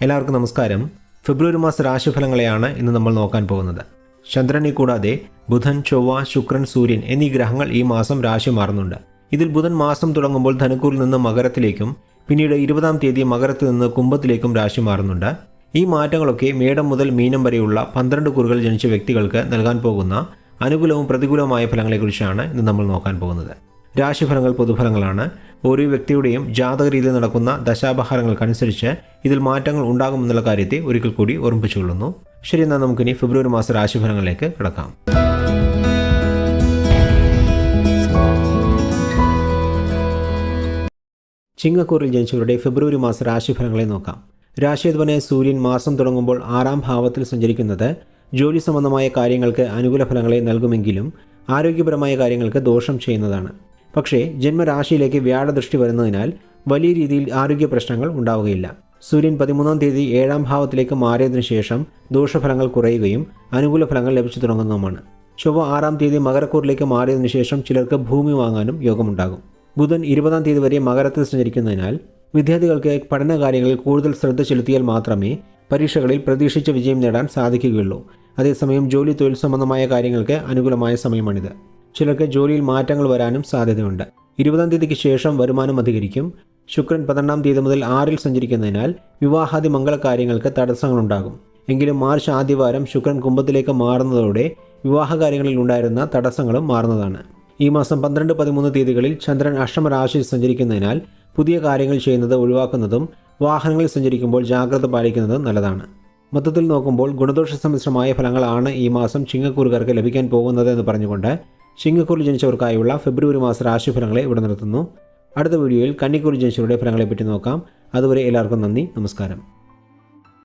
എല്ലാവർക്കും നമസ്കാരം. ഫെബ്രുവരി മാസ രാശിഫലങ്ങളെയാണ് ഇന്ന് നമ്മൾ നോക്കാൻ പോകുന്നത്. ചന്ദ്രനെ കൂടാതെ ബുധൻ, ചൊവ്വ, ശുക്രൻ, സൂര്യൻ എന്നീ ഗ്രഹങ്ങൾ ഈ മാസം രാശി മാറുന്നുണ്ട്. ഇതിൽ ബുധൻ മാസം തുടങ്ങുമ്പോൾ ധനുക്കൂറിൽ നിന്ന് മകരത്തിലേക്കും പിന്നീട് 20-ാം തീയതി മകരത്തിൽ നിന്ന് കുംഭത്തിലേക്കും രാശി മാറുന്നുണ്ട്. ഈ മാറ്റങ്ങളൊക്കെ മേടം മുതൽ മീനം വരെയുള്ള 12 കുറുകൾ ജനിച്ച വ്യക്തികൾക്ക് നൽകാൻ പോകുന്ന അനുകൂലവും പ്രതികൂലവുമായ ഫലങ്ങളെക്കുറിച്ചാണ് ഇന്ന് നമ്മൾ നോക്കാൻ പോകുന്നത്. രാശിഫലങ്ങൾ പൊതുഫലങ്ങളാണ്. ഓരോ വ്യക്തിയുടെയും ജാതക രീതിയിൽ നടക്കുന്ന ദശാപഹാരങ്ങൾക്കനുസരിച്ച് ഇതിൽ മാറ്റങ്ങൾ ഉണ്ടാകുമെന്നുള്ള കാര്യത്തെ ഒരിക്കൽ കൂടി ഓർമ്മിപ്പിച്ചുകൊള്ളുന്നു. ശരി, എന്നാൽ നമുക്കിനി ഫെബ്രുവരി മാസ രാശിഫലങ്ങളിലേക്ക് കിടക്കാം. ചിങ്ങക്കൂറിൽ ജനിച്ചവരുടെ ഫെബ്രുവരി മാസ രാശിഫലങ്ങളെ നോക്കാം. രാശിയധിപനായ സൂര്യൻ മാസം തുടങ്ങുമ്പോൾ 6-ാം ഭാവത്തിൽ സഞ്ചരിക്കുന്നത് ജോലി സംബന്ധമായ കാര്യങ്ങൾക്ക് അനുകൂല ഫലങ്ങളെ നൽകുമെങ്കിലും ആരോഗ്യപരമായ കാര്യങ്ങൾക്ക് ദോഷം ചെയ്യുന്നതാണ്. പക്ഷേ ജന്മരാശിയിലേക്ക് വ്യാഴദൃഷ്ടി വരുന്നതിനാൽ വലിയ രീതിയിൽ ആരോഗ്യ പ്രശ്നങ്ങൾ ഉണ്ടാവുകയില്ല. സൂര്യൻ 13-ാം തീയതി 7-ാം ഭാവത്തിലേക്ക് മാറിയതിനു ശേഷം ദോഷഫലങ്ങൾ കുറയുകയും അനുകൂല ഫലങ്ങൾ ലഭിച്ചു തുടങ്ങുന്നതുമാണ്. ചൊവ്വ 6-ാം തീയതി മകരക്കൂറിലേക്ക് മാറിയതിനു ശേഷം ചിലർക്ക് ഭൂമി വാങ്ങാനും യോഗമുണ്ടാകും. ബുധൻ 20-ാം തീയതി വരെ മകരത്തിൽ സഞ്ചരിക്കുന്നതിനാൽ വിദ്യാർത്ഥികൾക്ക് പഠനകാര്യങ്ങളിൽ കൂടുതൽ ശ്രദ്ധ ചെലുത്തിയാൽ മാത്രമേ പരീക്ഷകളിൽ പ്രതീക്ഷിച്ച വിജയം നേടാൻ സാധിക്കുകയുള്ളൂ. അതേസമയം ജോലി തൊഴിൽ സംബന്ധമായ കാര്യങ്ങൾക്ക് അനുകൂലമായ സമയമാണിത്. ചിലർക്ക് ജോലിയിൽ മാറ്റങ്ങൾ വരാനും സാധ്യതയുണ്ട്. 20-ാം തീയതിക്ക് ശേഷം വരുമാനം അധികരിക്കും. ശുക്രൻ 12-ാം തീയതി മുതൽ 6-ൽ സഞ്ചരിക്കുന്നതിനാൽ വിവാഹാദി മംഗളകാര്യങ്ങൾക്ക് തടസ്സങ്ങളുണ്ടാകും. എങ്കിലും മാർച്ച് ആദ്യവാരം ശുക്രൻ കുംഭത്തിലേക്ക് മാറുന്നതോടെ വിവാഹകാര്യങ്ങളിൽ ഉണ്ടായിരുന്ന തടസ്സങ്ങളും മാറുന്നതാണ്. ഈ മാസം 12, 13 തീയതികളിൽ ചന്ദ്രൻ അഷ്ടമരാശിയിൽ സഞ്ചരിക്കുന്നതിനാൽ പുതിയ കാര്യങ്ങൾ ചെയ്യുന്നത് ഒഴിവാക്കുന്നതും വാഹനങ്ങളിൽ സഞ്ചരിക്കുമ്പോൾ ജാഗ്രത പാലിക്കുന്നതും നല്ലതാണ്. മൊത്തത്തിൽ നോക്കുമ്പോൾ ഗുണദോഷ സമ്മിശ്രമായ ഫലങ്ങളാണ് ഈ മാസം ചിങ്ങക്കൂറുകാർക്ക് ലഭിക്കാൻ പോകുന്നത് എന്ന് പറഞ്ഞുകൊണ്ട് ചിങ്ങക്കൂറിൽ ജനിച്ചവർക്കായുള്ള ഫെബ്രുവരി മാസ രാശിഫലങ്ങളെ ഇവിടെ നിർത്തുന്നു. അടുത്ത വീഡിയോയിൽ കന്നിക്കൂറിൽ ജനിച്ചവരുടെ ഫലങ്ങളെപ്പറ്റി നോക്കാം. അതുവരെ എല്ലാവർക്കും നന്ദി, നമസ്കാരം.